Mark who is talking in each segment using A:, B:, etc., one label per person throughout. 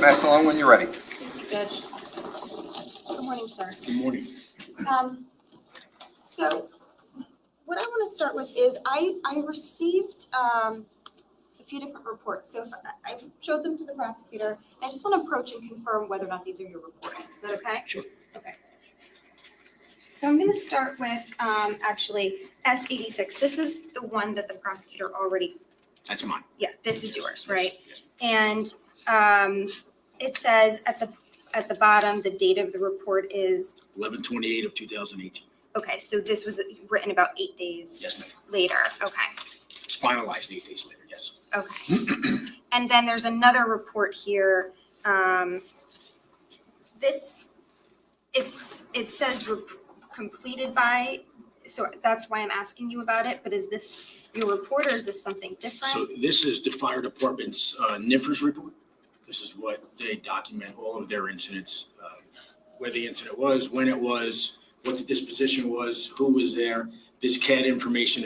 A: Pass along when you're ready.
B: Thank you, Judge. Good morning, sir.
C: Good morning.
B: So what I want to start with is I received a few different reports. So if I showed them to the prosecutor, I just want to approach and confirm whether or not these are your reports. Is that okay?
C: Sure.
B: Okay. So I'm going to start with actually S86. This is the one that the prosecutor already.
C: That's mine.
B: Yeah, this is yours, right?
C: Yes.
B: And it says at the bottom, the date of the report is
C: 11/28 of 2018.
B: okay. So this was written about 8 days
C: Yes, ma'am.
B: later. Okay.
C: It's finalized 8 days later. Yes.
B: Okay. And then there's another report here. It says completed by. So that's why I'm asking you about it. But is this your report or is this something different?
C: So this is the fire department's NIFRS report. This is what they document all of their incidents, where the incident was, when it was, what the disposition was, who was there. This CAD information,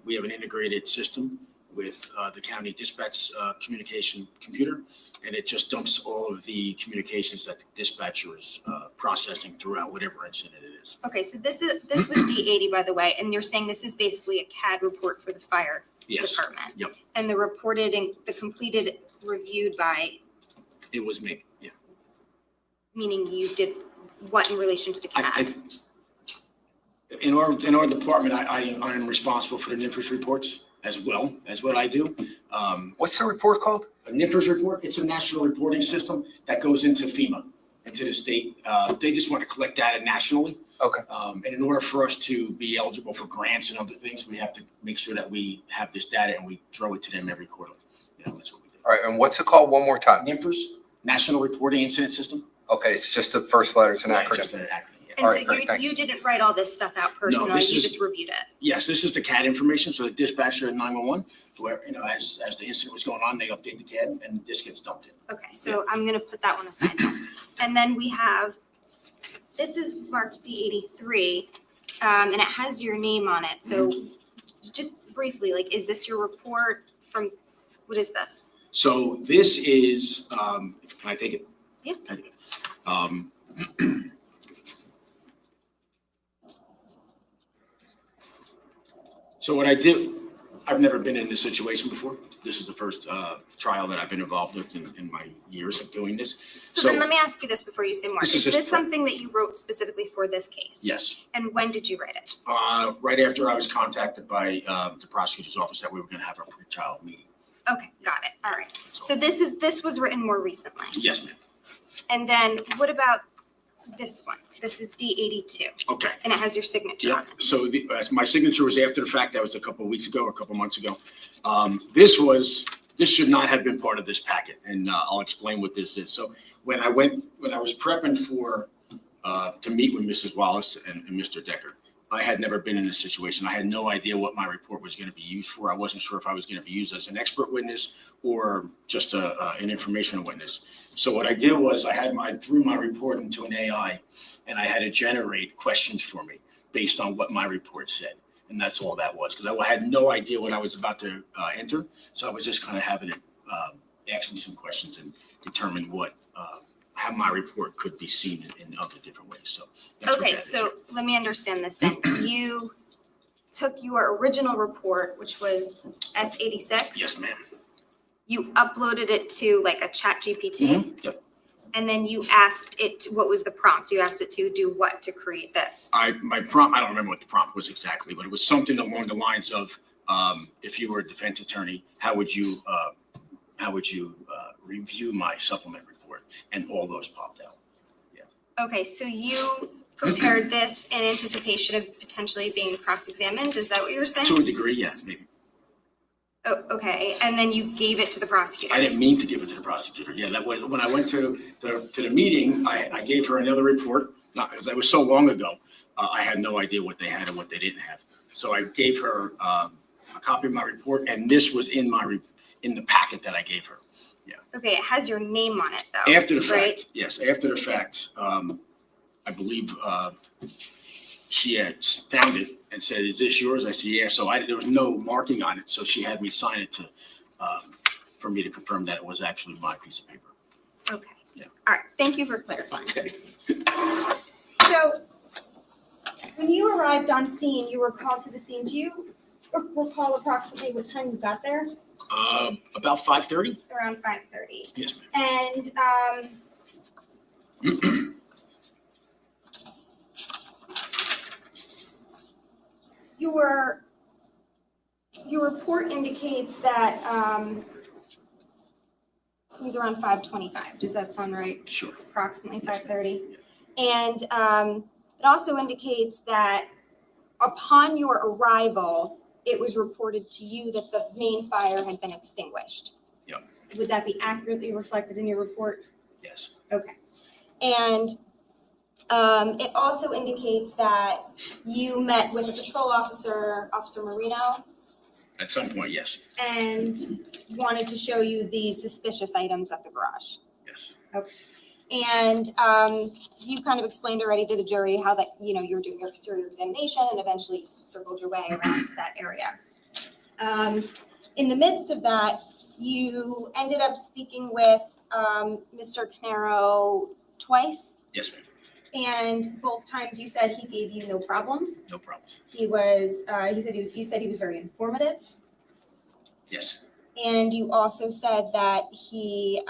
C: we have an integrated system with the county dispatch communication computer, and it just dumps all of the communications that the dispatcher is processing throughout whatever incident it is.
B: Okay, so this was D80, by the way, and you're saying this is basically a CAD report for the fire
C: Yes.
B: department.
C: Yep.
B: And the reported and the completed reviewed by,
C: It was me. Yeah.
B: meaning you did what in relation to the CAD?
C: In our department, I am responsible for the NIFRS reports as well as what I do.
A: What's the report called?
C: A NIFRS report, it's a national reporting system that goes into FEMA, into the state. They just want to collect data nationally.
A: Okay.
C: And in order for us to be eligible for grants and other things, we have to make sure that we have this data and we throw it to them every quarter. That's what we do.
A: All right, and what's it called one more time?
C: NIFRS, National Reporting Incident System.
A: Okay, it's just the first letter, it's an
C: Yeah,
A: acronym.
C: just an acronym, yeah.
B: And
A: All
B: so
A: right, great, thank
B: you didn't write all this stuff out personally,
C: this
B: you
C: is-
B: just reviewed it?
C: Yes, this is the CAD information. So the dispatcher at 911, where, as the incident was going on, they update the CAD and this gets dumped in.
B: Okay, so I'm gonna put that one aside now. And then we have, this is marked D83, and it has your name on it. So just briefly, like, is this your report from, what is this?
C: So this is, can I take it?
B: Yeah.
C: Can I take it? So what I did, I've never been in this situation before. This is the first trial that I've been involved with in my years of doing this.
B: So then let me ask you this before you say more.
C: This
B: Is
C: is
B: this
C: just-
B: something that you wrote specifically for this case?
C: Yes.
B: And when did you write it?
C: Right after I was contacted by the prosecutor's office that we were going to have a pre-trial meeting.
B: Okay, got it. All right. So this was written more recently.
C: Yes, ma'am.
B: And then what about this one? This is D82,
C: Okay.
B: and it has your signature
C: Yeah,
B: on it.
C: so my signature was after the fact. That was a couple of weeks ago, or a couple of months ago. This should not have been part of this packet, and I'll explain what this is. So when I was prepping to meet with Mrs. Wallace and Mr. Decker, I had never been in this situation. I had no idea what my report was going to be used for. I wasn't sure if I was going to be used as an expert witness or just an informational witness. So what I did was I threw my report into an AI, and I had it generate questions for me based on what my report said. And that's all that was, because I had no idea what I was about to enter. So I was just kind of having it ask me some questions and determine how my report could be seen in other different ways. So that's what
B: Okay,
C: that is.
B: so let me understand this then. You took your original report, which was S86.
C: Yes, ma'am.
B: You uploaded it to like a chat GPT,
C: Mhm. Yep.
B: and then you asked it, what was the prompt? You asked it to do what to create this?
C: My prompt, I don't remember what the prompt was exactly, but it was something along the lines of, if you were a defense attorney, how would you review my supplement report? And all those popped out.
B: Okay, so you prepared this in anticipation of potentially being cross-examined? Is that what you were saying?
C: To a degree, yeah, maybe.
B: Oh, okay, and then you gave it to the prosecutor?
C: I didn't mean to give it to the prosecutor. Yeah, that was, when I went to the meeting, I gave her another report, not because it was so long ago. I had no idea what they had and what they didn't have. So I gave her a copy of my report, and this was in the packet that I gave her. Yeah.
B: Okay, it has your name on it though,
C: After the
B: right?
C: fact, yes, after the fact, I believe she had found it and said, "Is this yours?" I said, "Yeah." So there was no marking on it, so she had me sign it for me to confirm that it was actually my piece of paper.
B: Okay.
C: Yeah.
B: All right. Thank you for clarifying.
C: Okay.
B: So when you arrived on scene, you were called to the scene. Do you recall approximately what time you got there?
C: About 5:30?
B: Around 5:30.
C: Yes, ma'am.
B: And your report indicates that it was around 5:25. Does that sound right?
C: Sure.
B: Approximately
C: Yes,
B: 5:30. And it also indicates that upon your arrival, it was reported to you that the main fire had been extinguished.
C: Yep.
B: Would that be accurately reflected in your report?
C: Yes.
B: Okay. And it also indicates that you met with a patrol officer, Officer Marino,
C: At some point, yes.
B: and wanted to show you the suspicious items at the garage.
C: Yes.
B: And you kind of explained already to the jury how that, you know, you were doing your exterior examination and eventually you circled your way around to that area. In the midst of that, you ended up speaking with Mr. Caneiro twice.
C: Yes, ma'am.
B: And both times you said he gave you no problems.
C: No problems.
B: You said he was very informative.
C: Yes.
B: And you also said that he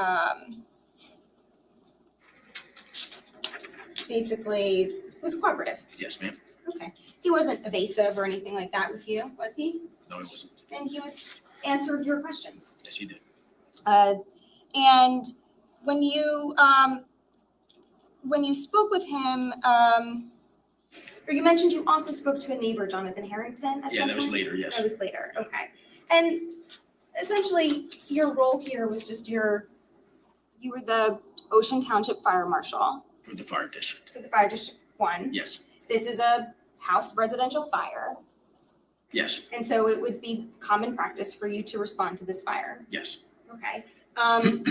B: basically was cooperative.
C: Yes, ma'am.
B: Okay. He wasn't evasive or anything like that with you, was he?
C: No, it wasn't.
B: And he answered your questions.
C: Yes, he did.
B: And when you spoke with him, or you mentioned you also spoke to a neighbor, Jonathan Harrington, at
C: Yeah,
B: some
C: that was
B: point?
C: later, yes.
B: That was later, okay. And essentially, your role here was just you were the Ocean Township Fire Marshal
C: For the fire district.
B: for the Fire District 1.
C: Yes.
B: This is a house residential fire,
C: Yes.
B: and so it would be common practice for you to respond to this fire.
C: Yes.
B: Okay. And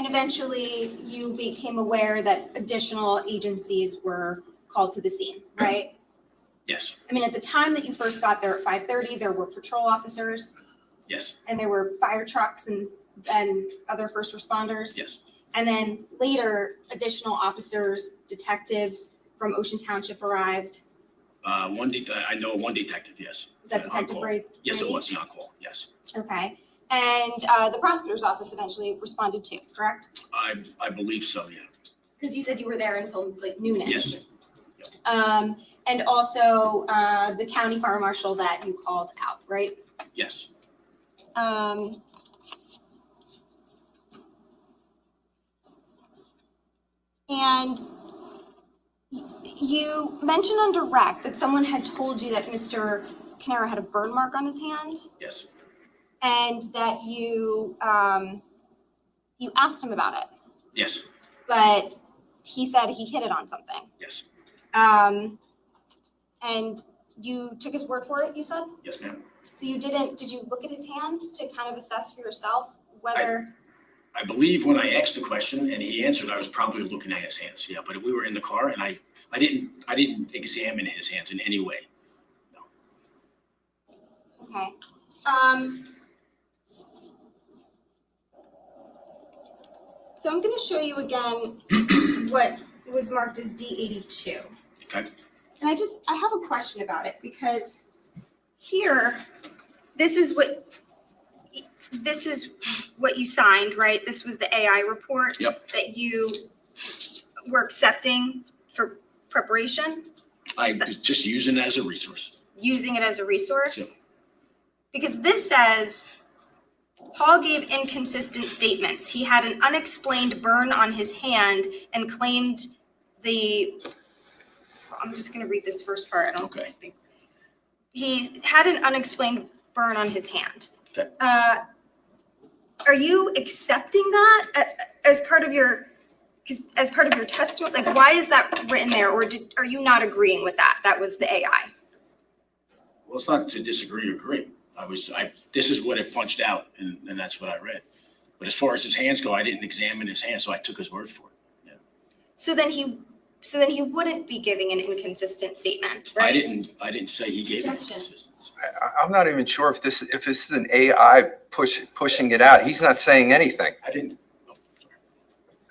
B: eventually you became aware that additional agencies were called to the scene, right?
C: Yes.
B: I mean, at the time that you first got there at 5:30, there were patrol officers
C: Yes.
B: and there were fire trucks and other first responders.
C: Yes.
B: And then later, additional officers, detectives from Ocean Township arrived.
C: I know one detective, yes.
B: Was that
C: On
B: Detective
C: call.
B: Brady?
C: Yes, it was, on call, yes.
B: Okay. And the prosecutor's office eventually responded too, correct?
C: I believe so, yeah.
B: Because you said you were there until like noonish.
C: Yes.
B: And also the county fire marshal that you called out, right?
C: Yes.
B: And you mentioned on direct that someone had told you that Mr. Caneiro had a burn mark on his hand,
C: Yes.
B: and that you asked him about it,
C: Yes.
B: but he said he hit it on something.
C: Yes.
B: And you took his word for it, you said?
C: Yes, ma'am.
B: So did you look at his hand to kind of assess for yourself whether?
C: I believe when I asked the question and he answered, I was probably looking at his hands, yeah, but we were in the car and I didn't examine his hands in any way. No.
B: Okay. So I'm gonna show you again what was marked as D82.
C: Okay.
B: And I have a question about it because here, this is what you signed, right? This was the AI report.
C: Yep.
B: That you were accepting for preparation,
C: I was just using it as a resource.
B: using it as a resource. Because this says, Paul gave inconsistent statements. He had an unexplained burn on his hand and claimed I'm just gonna read this first part. I don't
C: Okay.
B: think. He had an unexplained burn on his hand.
C: Okay.
B: Are you accepting that as part of your testimony? Like, why is that written there? Or are you not agreeing with that? That was the AI.
C: Well, it's not to disagree or agree. This is what it punched out and that's what I read. But as far as his hands go, I didn't examine his hands, so I took his word for it. Yeah.
B: So then he wouldn't be giving an inconsistent statement, right?
C: I didn't say he gave it.
B: Objection.
A: I'm not even sure if this is an AI pushing it out. He's not saying anything.
C: I didn't. Oh, sorry.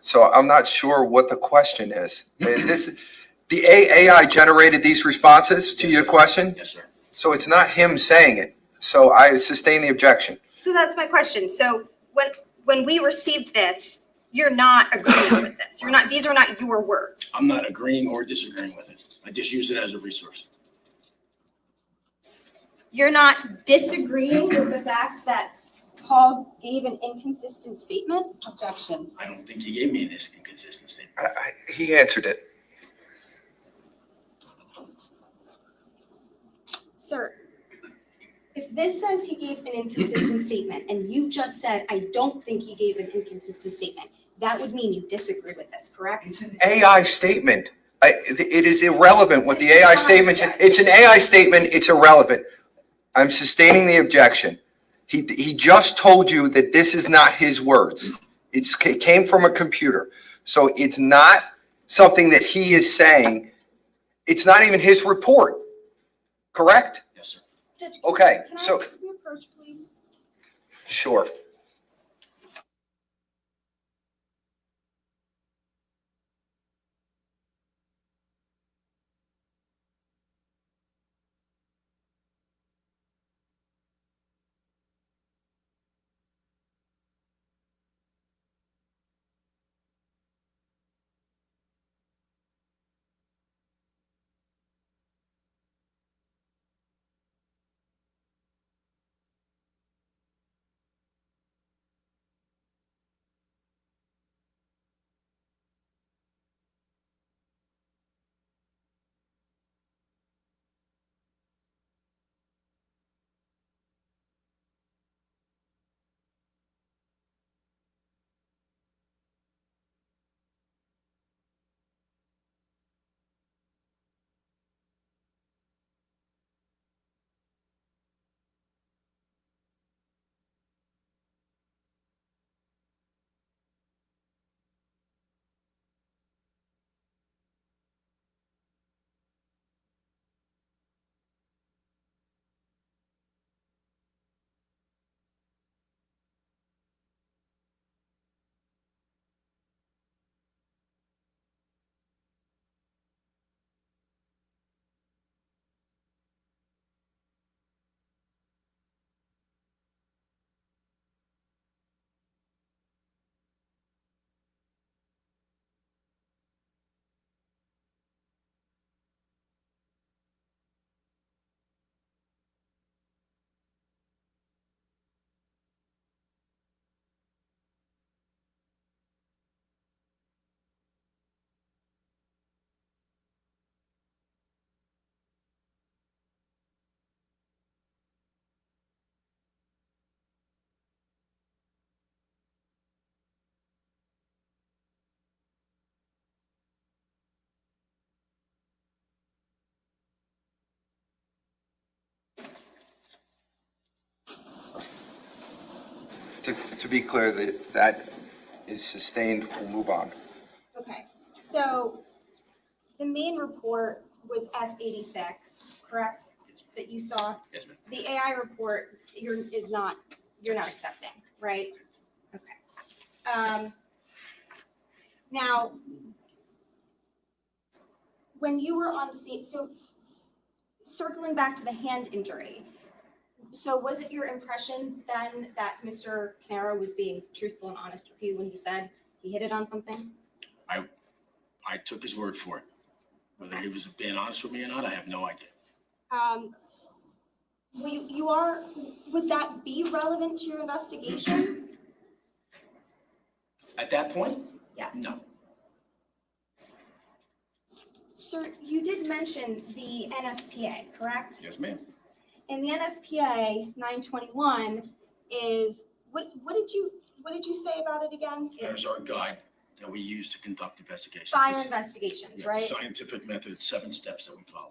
A: So I'm not sure what the question is. The AI generated these responses to your question,
C: Yes, sir.
A: so it's not him saying it. So I sustain the objection.
B: So that's my question. So when we received this, you're not agreeing with this. These are not your words.
C: I'm not agreeing or disagreeing with it. I just use it as a resource.
B: You're not disagreeing with the fact that Paul gave an inconsistent statement?
D: Objection.
C: I don't think he gave me an inconsistent statement.
A: He answered it.
B: Sir, if this says he gave an inconsistent statement and you just said, I don't think he gave an inconsistent statement, that would mean you disagree with this, correct?
A: It's an AI statement. It is irrelevant what the AI statement, it's an AI statement, it's irrelevant. I'm sustaining the objection. He just told you that this is not his words. It came from a computer. So it's not something that he is saying. It's not even his report, correct?
C: Yes, sir.
B: Judge,
A: Okay,
B: can
A: so-
B: we approach, please?
A: Sure. To be clear, that is sustained. We'll move on.
B: Okay, so the main report was S86, correct? That you saw?
C: Yes, ma'am.
B: The AI report, you're not accepting, right? Okay. Now, when you were on scene, so circling back to the hand injury, so was it your impression then that Mr. Caneiro was being truthful and honest with you when he said he hit it on something?
C: I took his word for it. Whether he was being honest with me or not, I have no idea.
B: Would that be relevant to your investigation?
C: At that point,
B: Yes.
C: no.
B: Sir, you did mention the NFPA, correct?
C: Yes, ma'am.
B: And the NFPA 921 is, what did you say about it again?
C: There's our guide that we use to conduct investigations.
B: Fire
C: It's-
B: investigations,
C: yeah,
B: right?
C: Scientific method, 7 steps that we follow.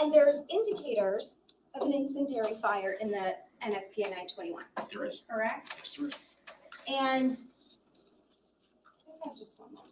B: And there's indicators of an incendiary fire in the NFPA 921,
C: There is.
B: correct?
C: Yes, there is.
B: And I have just one more.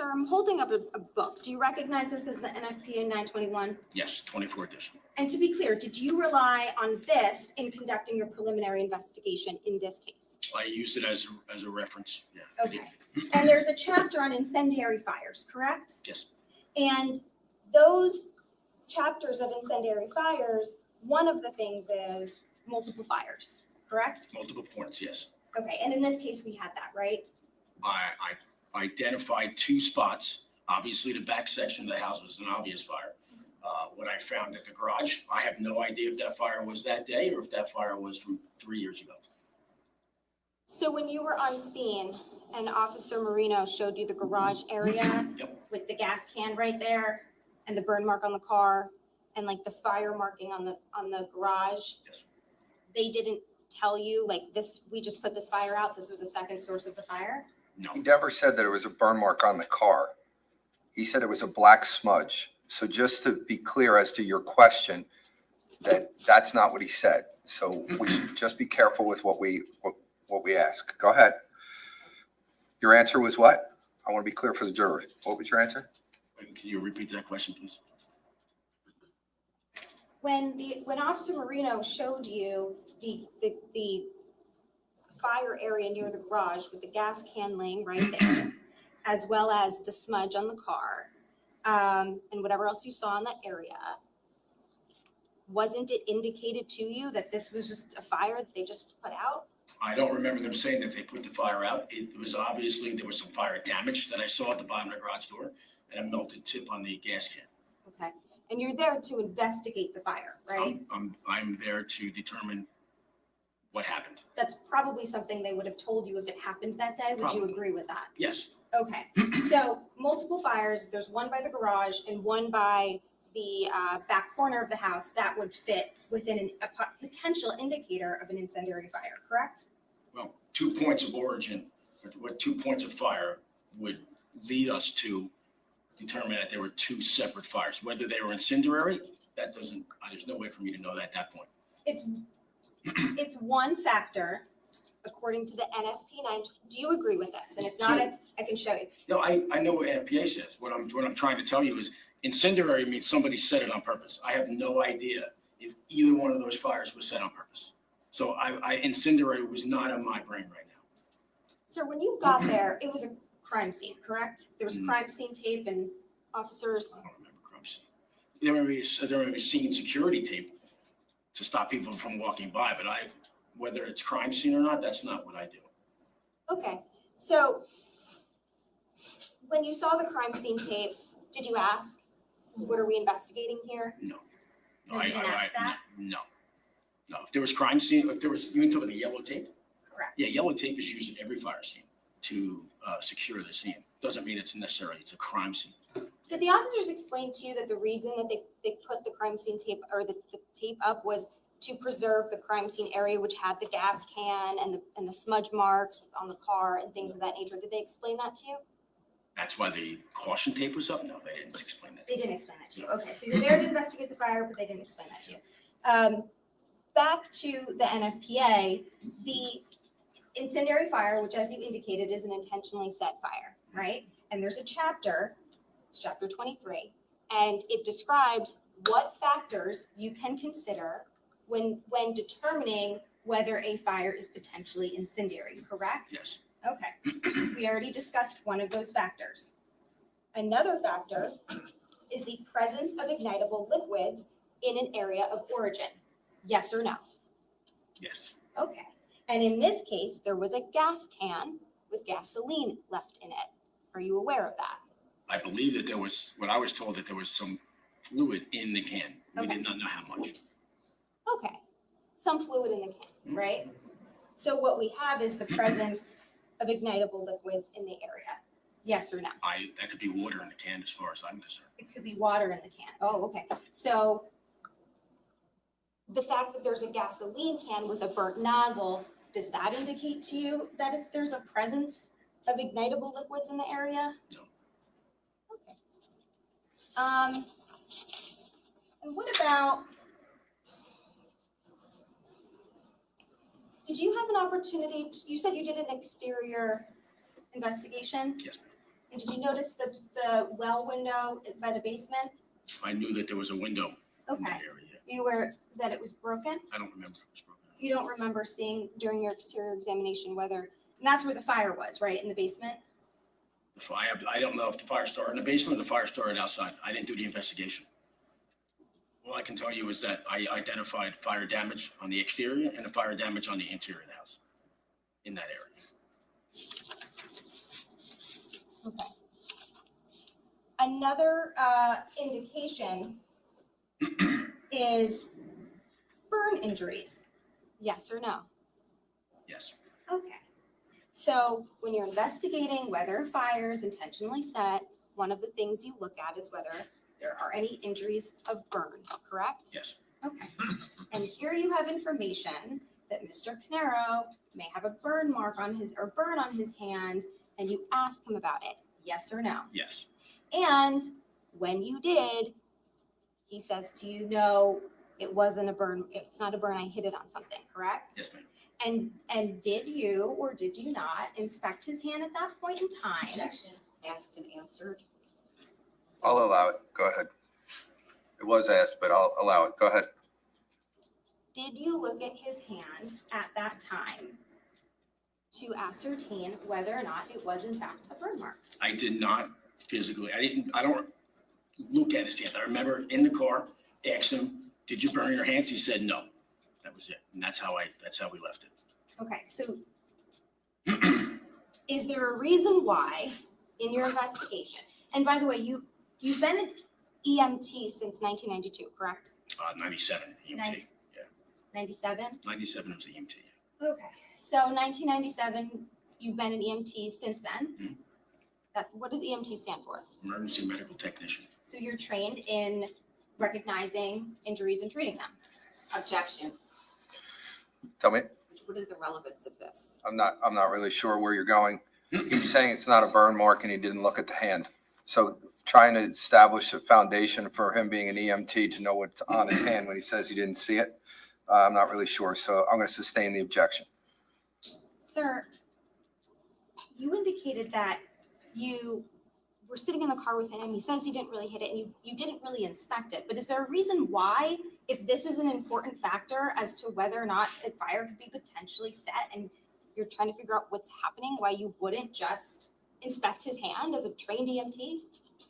B: Sir, I'm holding up a book. Do you recognize this as the NFPA 921?
C: Yes, 24 edition.
B: And to be clear, did you rely on this in conducting your preliminary investigation in this case?
C: I use it as a reference, yeah. I did.
B: Okay. And there's a chapter on incendiary fires, correct?
C: Yes,
B: And those chapters of incendiary fires, one of the things is multiple fires, correct?
C: multiple points, yes.
B: Okay, and in this case, we had that, right?
C: I identified 2 spots. Obviously, the back section of the house was an obvious fire. What I found at the garage, I have no idea if that fire was that day or if that fire was from 3 years ago.
B: So when you were on scene and Officer Marino showed you the garage area
C: Yep.
B: with the gas can right there and the burn mark on the car and like the fire marking on the garage,
C: Yes.
B: they didn't tell you like this, we just put this fire out, this was a second source of the fire?
C: No,
A: He never said that it was a burn mark on the car. He said it was a black smudge. So just to be clear as to your question, that's not what he said. So we should just be careful with what we ask. Go ahead. Your answer was what? I want to be clear for the jury. What was your answer?
C: Can you repeat that question, please?
B: When Officer Marino showed you the fire area near the garage with the gas can laying right there, as well as the smudge on the car, and whatever else you saw in that area, wasn't it indicated to you that this was just a fire that they just put out?
C: I don't remember them saying that they put the fire out. It was obviously, there was some fire damage that I saw at the bottom of the garage door and a melted tip on the gas can.
B: Okay, and you're there to investigate the fire, right?
C: I'm there to determine what happened.
B: That's probably something they would have told you if it happened that day. Would you
C: Probably.
B: agree with that?
C: Yes,
B: Okay, so multiple fires, there's one by the garage and one by the back corner of the house that would fit within a potential indicator of an incendiary fire, correct?
C: well, 2 points of origin, what 2 points of fire would lead us to determine that there were 2 separate fires. Whether they were incendiary, that doesn't, there's no way for me to know that at that point.
B: It's one factor according to the NFP 9. Do you agree with this? And if not, I can show you.
C: No, I know what NFPA says. What I'm trying to tell you is incendiary means somebody set it on purpose. I have no idea if either one of those fires was set on purpose. So incendiary was not on my brain right now.
B: Sir, when you got there, it was a crime scene, correct? There was crime scene tape and officers.
C: I don't remember crime scene. There may be scene security tape to stop people from walking by, but whether it's crime scene or not, that's not what I do.
B: Okay, so when you saw the crime scene tape, did you ask, what are we investigating here?
C: No.
B: You didn't ask that?
C: No. If there was crime scene, you mean talking about the yellow tape?
B: Correct.
C: Yeah, yellow tape is used in every fire scene to secure the scene. Doesn't mean it's a crime scene.
B: Did the officers explain to you that the reason that they put the crime scene tape or the tape up was to preserve the crime scene area, which had the gas can and the smudge marks on the car and things of that nature? Did they explain that to you?
C: That's why the caution tape was up? No, they didn't explain that.
B: They didn't explain that to you. Okay, so you're there to investigate the fire, but they didn't explain that to you. Back to the NFPA, the incendiary fire, which as you indicated is an intentionally set fire, right? And there's a chapter, it's chapter 23, and it describes what factors you can consider when determining whether a fire is potentially incendiary, correct?
C: Yes.
B: Okay, we already discussed one of those factors. Another factor is the presence of ignitable liquids in an area of origin. Yes or no?
C: Yes.
B: Okay. And in this case, there was a gas can with gasoline left in it. Are you aware of that?
C: I believe that I was told that there was some fluid in the can. We
B: Okay.
C: did not know how much.
B: Okay. Some fluid in the can, right? So what we have is the presence of ignitable liquids in the area. Yes or no?
C: That could be water in the can as far as I'm concerned.
B: It could be water in the can. Oh, okay. So the fact that there's a gasoline can with a burnt nozzle, does that indicate to you that if there's a presence of ignitable liquids in the area?
C: No.
B: Okay. And what about, did you have an opportunity, you said you did an exterior investigation?
C: Yes, ma'am.
B: And did you notice the well window by the basement?
C: I knew that there was a window in
B: Okay.
C: that area.
B: You were, that it was broken?
C: I don't remember if it was broken.
B: You don't remember seeing during your exterior examination whether, and that's where the fire was, right, in the basement?
C: The fire, I don't know if the fire started in the basement or the fire started outside. I didn't do the investigation. All I can tell you is that I identified fire damage on the exterior and the fire damage on the interior of the house in that area.
B: Okay. Another indication is burn injuries. Yes or no?
C: Yes.
B: Okay. So when you're investigating whether a fire is intentionally set, one of the things you look at is whether there are any injuries of burn, correct?
C: Yes.
B: Okay. And here you have information that Mr. Caneiro may have a burn mark on his, or burn on his hand, and you ask him about it, yes or no?
C: Yes.
B: And when you did, he says to you, no, it wasn't a burn, it's not a burn, I hit it on something, correct?
C: Yes, ma'am.
B: And did you or did you not inspect his hand at that point in time?
D: Objection, asked and answered.
A: I'll allow it. Go ahead. It was asked, but I'll allow it. Go ahead.
B: Did you look at his hand at that time to ascertain whether or not it was in fact a burn mark?
C: I did not physically, I don't look at his hand. I remember in the car, asked him, did you burn your hands? He said, no. That was it. And that's how we left it.
B: Okay, so is there a reason why in your investigation, and by the way, you've been an EMT since 1992, correct?
C: 97 EMT.
B: Nice.
C: Yeah.
B: 97?
C: 97 was the EMT.
B: Okay, so 1997, you've been an EMT since then?
C: Mhm.
B: What does EMT stand for?
C: Emergency medical technician.
B: So you're trained in recognizing injuries and treating them.
D: Objection,
A: Tell me.
D: what is the relevance of this?
A: I'm not really sure where you're going. He's saying it's not a burn mark and he didn't look at the hand. So trying to establish a foundation for him being an EMT to know what's on his hand when he says he didn't see it, I'm not really sure. So I'm going to sustain the objection.
B: Sir, you indicated that you were sitting in the car with him. He says he didn't really hit it and you didn't really inspect it. But is there a reason why, if this is an important factor as to whether or not a fire could be potentially set and you're trying to figure out what's happening, why you wouldn't just inspect his hand as a trained EMT?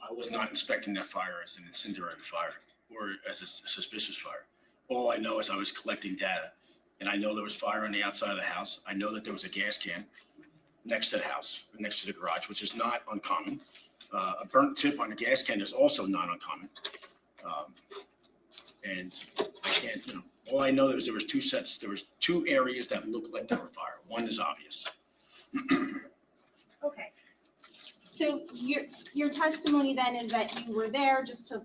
C: I was not inspecting that fire as an incendiary fire or as a suspicious fire. All I know is I was collecting data, and I know there was fire on the outside of the house. I know that there was a gas can next to the house, next to the garage, which is not uncommon. A burnt tip on a gas can is also not uncommon. And I can't, all I know is there was two sets. There was two areas that looked like they were fire. One is obvious.
B: Okay. So your testimony then is that you were there just to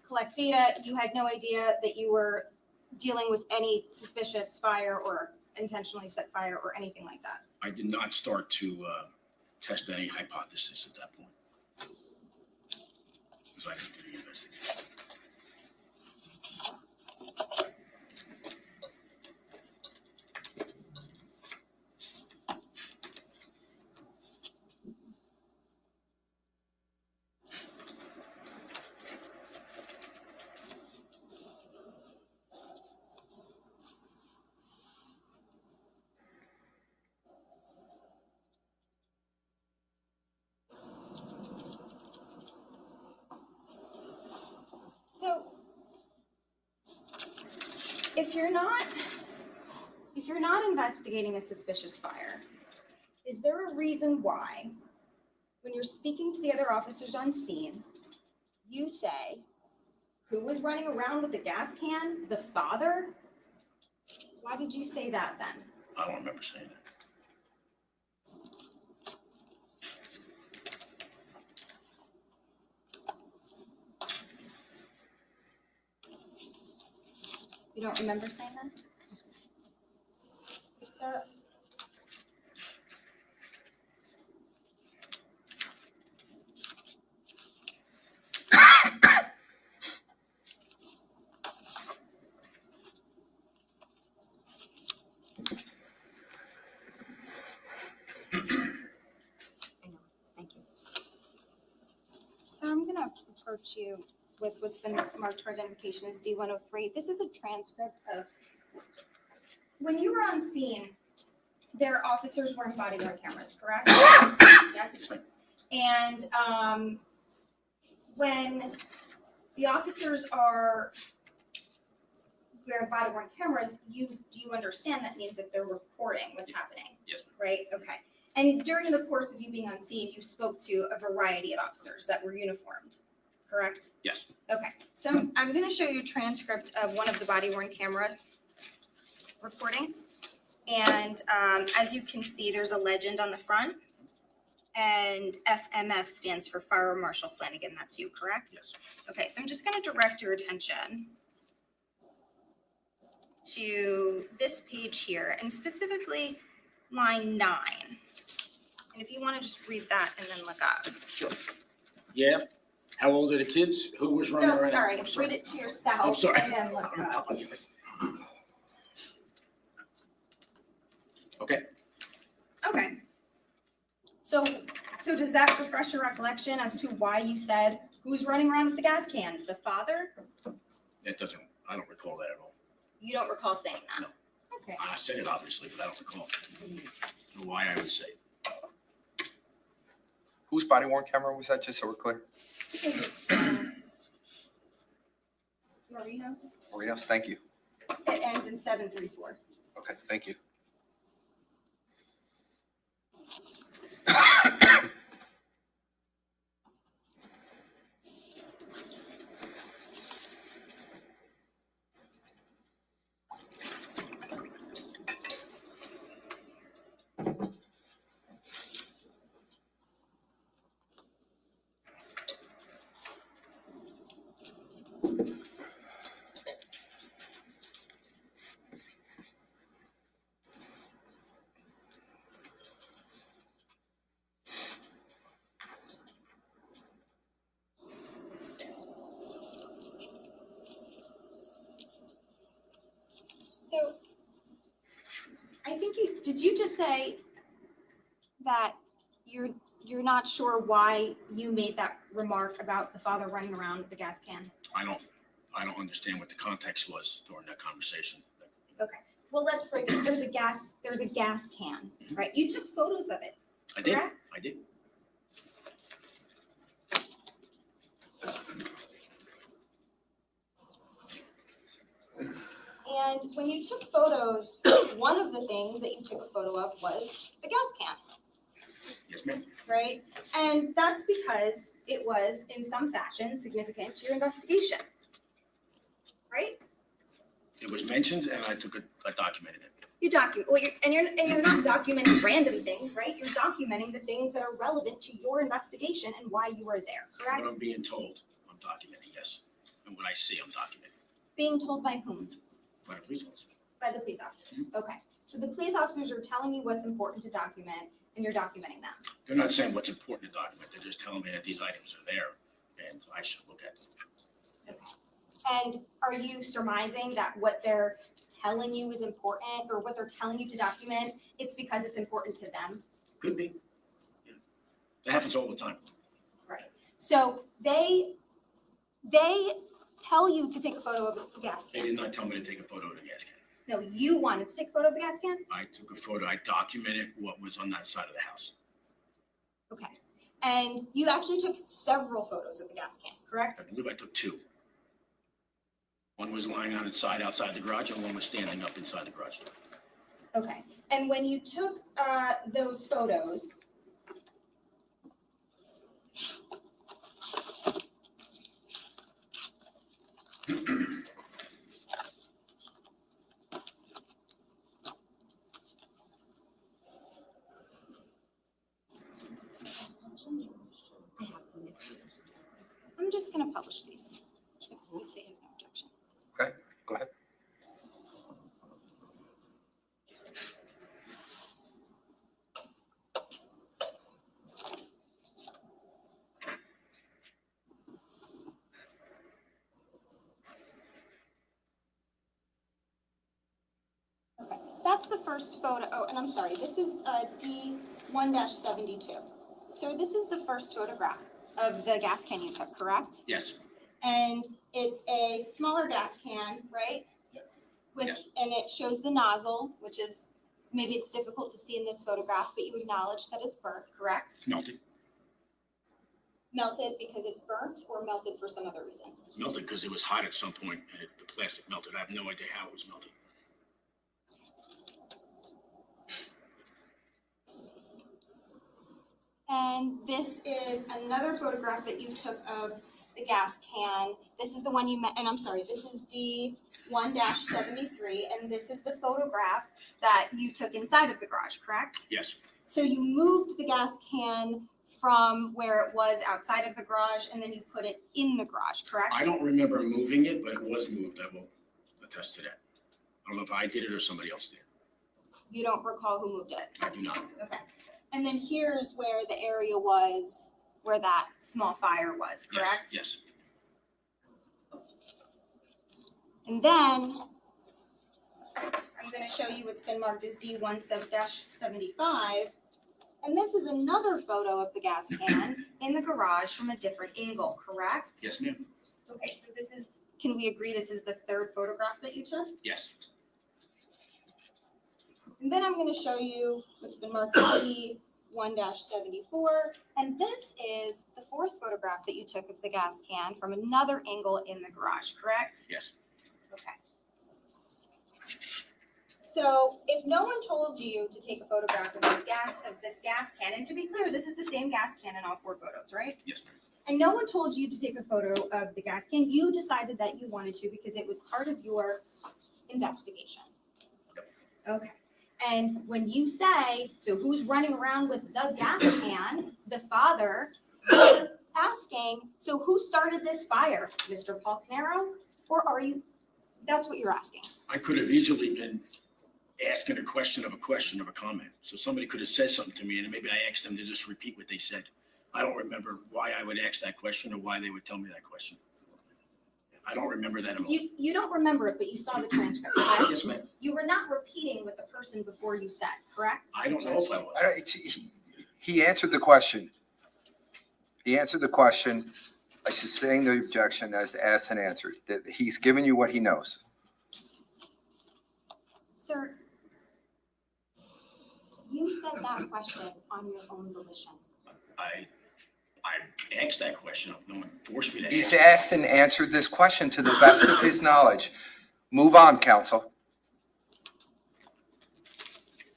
B: collect data. You had no idea that you were dealing with any suspicious fire or intentionally set fire or anything like that.
C: I did not start to test any hypothesis at that point. Because I didn't do the investigation.
B: So if you're not investigating a suspicious fire, is there a reason why, when you're speaking to the other officers on scene, you say, who was running around with the gas can? The father? Why did you say that then?
C: I don't remember saying that.
B: You don't remember saying that? Sir?
D: I know, thank you.
B: approach you with what's been marked for identification as D103. This is a transcript of when you were on scene. Their officers weren't body-worn cameras, correct? Yes. And when the officers are wearing body-worn cameras, you understand that means that they're recording what's happening.
C: Yes.
B: Right? Okay. And during the course of you being on scene, you spoke to a variety of officers that were uniformed, correct?
C: Yes.
B: Okay. So I'm going to show you a transcript of one of the body-worn camera recordings. And as you can see, there's a legend on the front. And FMF stands for Fire Marshal Flanagan. That's you, correct?
C: Yes.
B: Okay, so I'm just going to direct your attention to this page here, and specifically line 9. And if you want to just read that and then look up.
C: Sure. Yeah. How old are the kids? Who was running around?
B: No, sorry.
C: I'm
B: Read it to yourself
C: I'm sorry.
B: and then look
C: I
B: up.
C: apologize. Okay.
B: Okay. So does that refresh your recollection as to why you said who's running around with the gas can? The father?
C: It doesn't, I don't recall that at all.
B: You don't recall saying that?
C: No.
B: Okay.
C: I said it obviously, but I don't recall. I don't know why I would say it.
A: Whose body worn camera was that, just so we're clear?
B: It's, Marino's.
A: Marinos, thank you.
B: It ends in 734.
A: Okay, thank you.
B: So I think did you just say that you're not sure why you made that remark about the father running around with the gas can?
C: I don't understand what the context was during that conversation.
B: Okay. Well, let's break it. There's a gas can, right? You took photos of it.
C: I did.
B: Correct?
C: I did.
B: And when you took photos, one of the things that you took a photo of was the gas can,
C: Yes, ma'am.
B: right? And that's because it was in some fashion significant to your investigation, right?
C: It was mentioned and I documented it.
B: You document, well, you're not documenting random things, right? You're documenting the things that are relevant to your investigation and why you were there, correct?
C: What I'm being told, I'm documenting, yes. And what I see, I'm documenting.
B: Being told by whom?
C: By the police officer.
B: By the police officers. Okay. So the police officers are telling you what's important to document and you're documenting them.
C: They're not saying what's important to document. They're just telling me that these items are there and I should look at them.
B: And are you surmising that what they're telling you is important or what they're telling you to document, it's because it's important to them?
C: Could be. Yeah. That happens all the time.
B: Right. So they tell you to take a photo of the gas
C: They
B: can.
C: did not tell me to take a photo of the gas can.
B: No, you wanted to take a photo of the gas can?
C: I took a photo. I documented what was on that side of the house.
B: Okay. And you actually took several photos of the gas can, correct?
C: I believe I took 2. One was lying on its side outside the garage and one was standing up inside the garage.
B: Okay. And when you took those photos, I'm just going to publish these. If we say has no objection.
A: Okay, go ahead.
B: Okay, that's the first photo. Oh, and I'm sorry, this is D1-72. So this is the first photograph of the gas can you took, correct?
C: Yes,
B: And it's a smaller gas can, right?
C: Yep.
B: With,
C: Yes.
B: and it shows the nozzle, which is, maybe it's difficult to see in this photograph, but you acknowledge that it's burnt, correct?
C: it's melted.
B: Melted because it's burnt or melted for some other reason?
C: It's melted because it was hot at some point and the plastic melted. I have no idea how it was melted.
B: And this is another photograph that you took of the gas can. This is the one you met, and I'm sorry, this is D1-73, and this is the photograph that you took inside of the garage, correct?
C: Yes,
B: So you moved the gas can from where it was outside of the garage, and then you put it in the garage, correct?
C: I don't remember moving it, but it was moved. I will attest to that. I don't know if I did it or somebody else did.
B: You don't recall who moved it?
C: I do not.
B: Okay. And then here's where the area was where that small fire was,
C: Yes,
B: correct?
C: yes.
B: And then I'm going to show you what's been marked as D1-75. And this is another photo of the gas can in the garage from a different angle, correct?
C: Yes, ma'am.
B: Okay, so this is, can we agree this is the third photograph that you took?
C: Yes.
B: And then I'm going to show you what's been marked as D1-74. And this is the fourth photograph that you took of the gas can from another angle in the garage, correct?
C: Yes.
B: Okay. So if no one told you to take a photograph of this gas can, and to be clear, this is the same gas can in all four photos, right?
C: Yes, ma'am.
B: And no one told you to take a photo of the gas can, you decided that you wanted to because it was part of your investigation. Okay. And when you say, so who's running around with the gas can, the father, asking, so who started this fire? Mr. Paul Caneiro? Or are you, that's what you're asking.
C: I could have easily been asking a question of a comment. So somebody could have said something to me and maybe I asked them to just repeat what they said. I don't remember why I would ask that question or why they would tell me that question. I don't remember that at all.
B: You don't remember it, but you saw the transcript, right?
C: Yes, ma'am.
B: You were not repeating what the person before you said, correct?
C: I don't know if I was.
A: He answered the question. He answered the question. I sustain the objection as asked and answered. That he's given you what he knows.
B: Sir, you said that question on your own volition.
C: I asked that question. No one forced me to
A: He's
C: ask.
A: asked and answered this question to the best of his knowledge. Move on, counsel.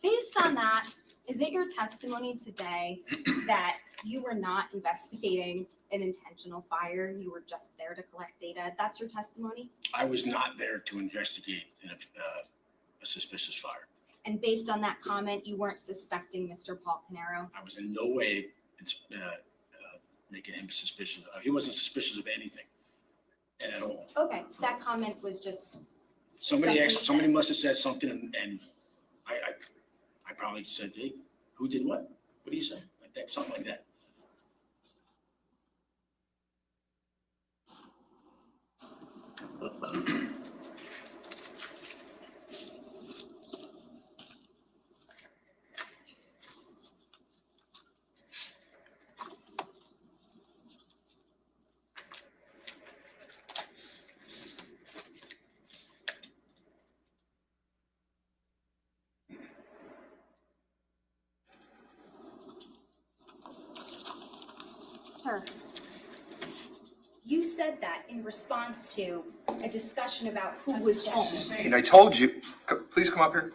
B: Based on that, is it your testimony today that you were not investigating an intentional fire? You were just there to collect data? That's your testimony?
C: I was not there to investigate a suspicious fire.
B: And based on that comment, you weren't suspecting Mr. Paul Caneiro?
C: I was in no way making him suspicious. He wasn't suspicious of anything at all.
B: Okay, that comment was just,
C: Somebody must have said something and I probably said, hey, who did what? What do you say? Like that, something like that.
B: sir, you said that in response to a discussion about who was home.
A: And I told you, please come up here.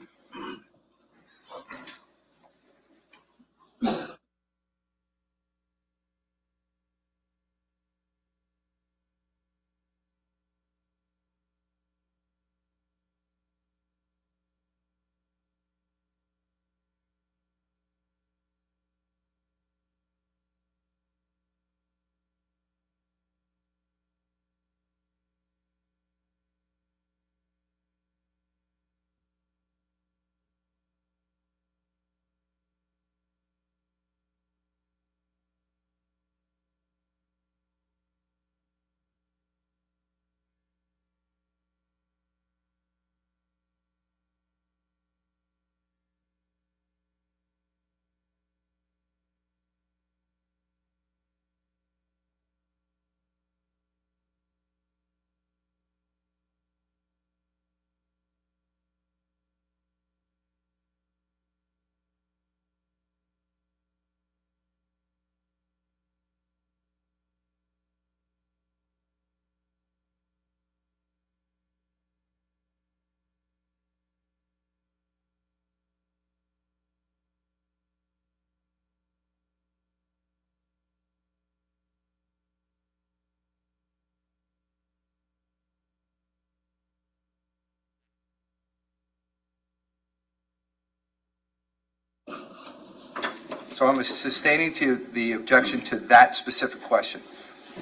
A: So I'm sustaining to the objection to that specific question.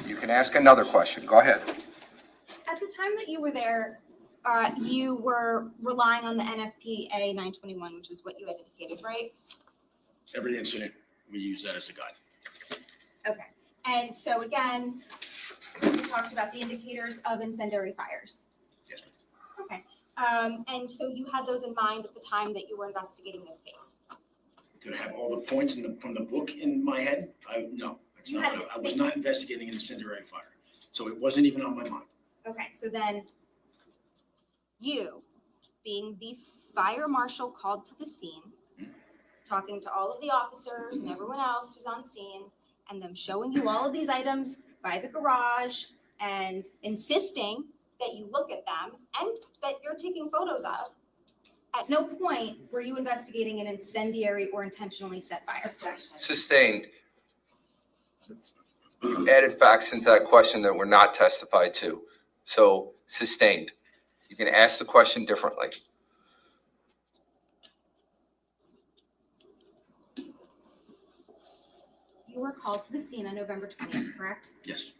A: You can ask another question. Go ahead.
B: At the time that you were there, you were relying on the NFPA 921, which is what you had indicated, right?
C: Every incident, we use that as a guide.
B: Okay. And so again, we talked about the indicators of incendiary fires.
C: Yes, ma'am.
B: Okay. And so you had those in mind at the time that you were investigating this case?
C: Did I have all the points from the book in my head? No, that's
B: You
C: not
B: had
C: what I was not investigating an incendiary fire. So it wasn't even on my mind.
B: Okay, so then you, being the fire marshal called to the scene, talking to all of the officers and everyone else who's on scene, and them showing you all of these items by the garage and insisting that you look at them and that you're taking photos of, at no point were you investigating an incendiary or intentionally set fire.
D: Objection.
A: Sustained. You added facts into that question that were not testified to. So sustained. You can ask the question differently.
B: You were called to the scene on November 20th, correct?
C: Yes,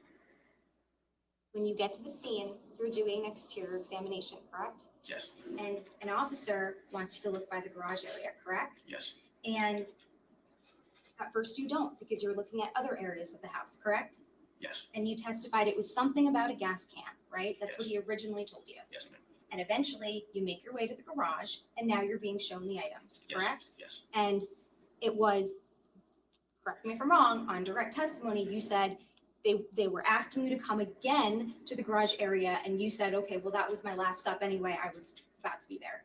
B: When you get to the scene, you're doing exterior examination, correct?
C: yes,
B: And an officer wants you to look by the garage area, correct?
C: yes,
B: And at first you don't because you're looking at other areas of the house, correct?
C: yes,
B: And you testified it was something about a gas can, right? That's what
C: Yes.
B: he originally told you.
C: yes, ma'am.
B: And eventually you make your way to the garage and now you're being shown the items,
C: Yes,
B: correct?
C: yes,
B: And it was, correct me if I'm wrong, on direct testimony, you said they were asking you to come again to the garage area and you said, okay, well, that was my last stop anyway. I was about to be there.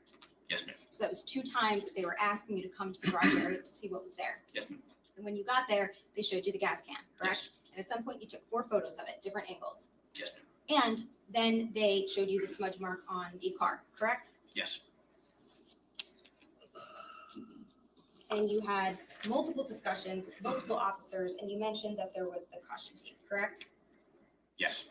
C: yes, ma'am.
B: So that was 2 times that they were asking you to come to the garage area to see what was there.
C: Yes, ma'am.
B: And when you got there, they showed you the gas can, correct?
C: Yes,
B: And at some point you took 4 photos of it, different angles.
C: yes, ma'am.
B: And then they showed you the smudge mark on the car, correct?
C: Yes,
B: And you had multiple discussions with multiple officers and you mentioned that there was the caution tape, correct?
C: yes,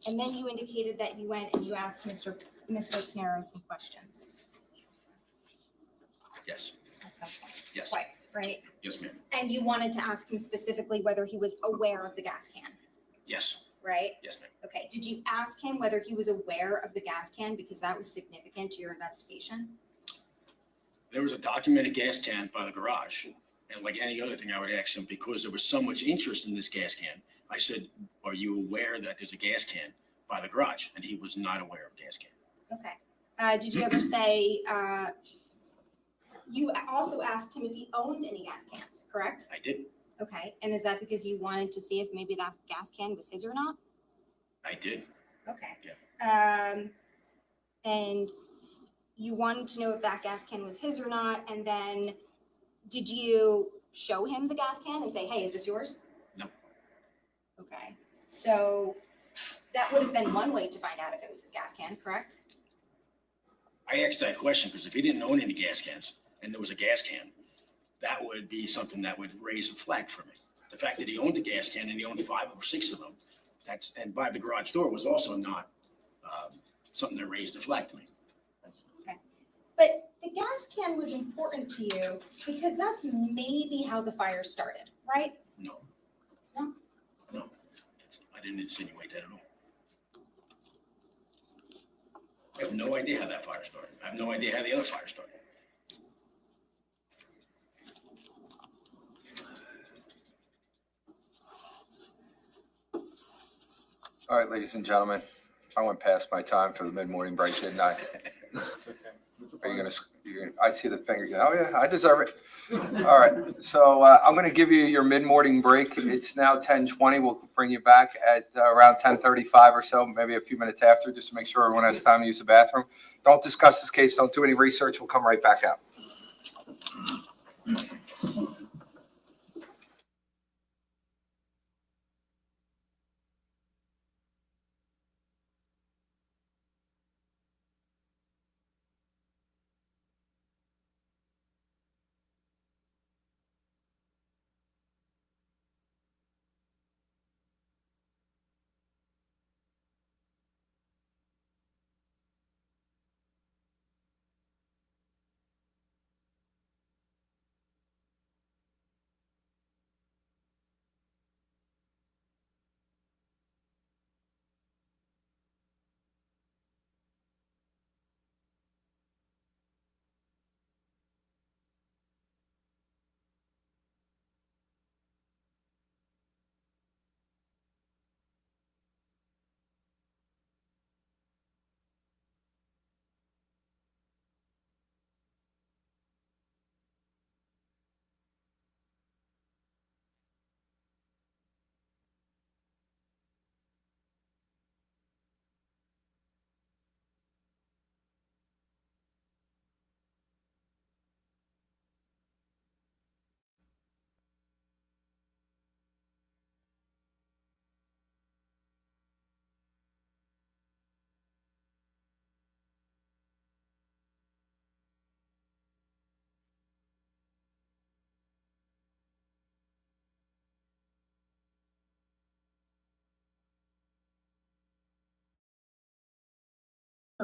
B: And then you indicated that you went and you asked Mr. Caneiro some questions
C: yes,
B: at some point,
C: yes,
B: twice, right?
C: yes, ma'am.
B: And you wanted to ask him specifically whether he was aware of the gas can,
C: Yes,
B: right?
C: yes, ma'am.
B: Okay, did you ask him whether he was aware of the gas can because that was significant to your investigation?
C: There was a documented gas can by the garage. And like any other thing, I would ask him, because there was so much interest in this gas can, I said, are you aware that there's a gas can by the garage? And he was not aware of gas can.
B: Okay. Did you ever say, you also asked him if he owned any gas cans, correct?
C: I did,
B: Okay, and is that because you wanted to see if maybe that gas can was his or not?
C: I did,
B: Okay.
C: Yeah.
B: And you wanted to know if that gas can was his or not, and then did you show him the gas can and say, hey, is this yours?
C: No.
B: Okay, so that would have been one way to find out if it was his gas can, correct?
C: I asked that question because if he didn't own any gas cans and there was a gas can, that would be something that would raise a flag for me. The fact that he owned a gas can and he owned 5 or 6 of them, and by the garage door was also not something that raised a flag to me.
B: But the gas can was important to you because that's maybe how the fire started, right?
C: No.
B: No?
C: No, I didn't insinuate that at all. I have no idea how that fire started. I have no idea how the other fire started.
A: All right, ladies and gentlemen, I went past my time for the mid-morning break, didn't I? Are you gonna, I see the finger. Oh, yeah, I deserve it. All right, so I'm gonna give you your mid-morning break. It's now 10:20. We'll bring you back at around 10:35 or so, maybe a few minutes after, just to make sure everyone has time to use the bathroom. Don't discuss this case. Don't do any research. We'll come right back out.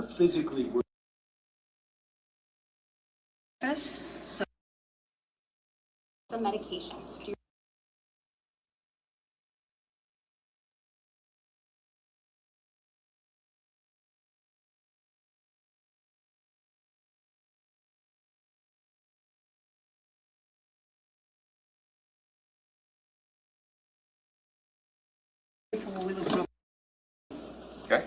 E: physically work.
F: So
B: Some medications. Do you
A: Okay?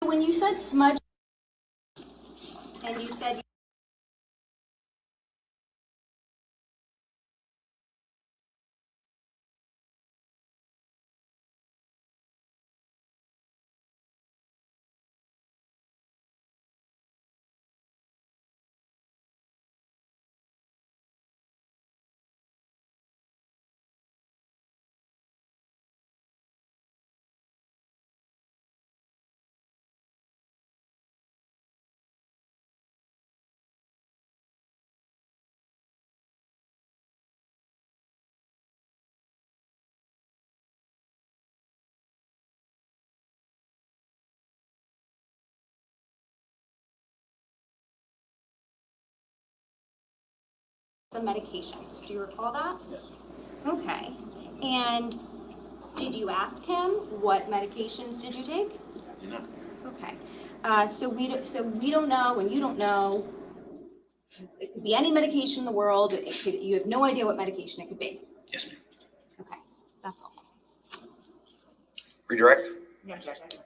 B: When you said smudge, and you said some medications. Do you recall that?
C: Yes.
B: Okay. And did you ask him what medications did you take?
C: You know?
B: Okay. So we don't know, and you don't know. It could be any medication in the world. You have no idea what medication it could be.
C: Yes, ma'am.
B: Okay, that's all.
A: Redirect?
D: No, Judge, I don't think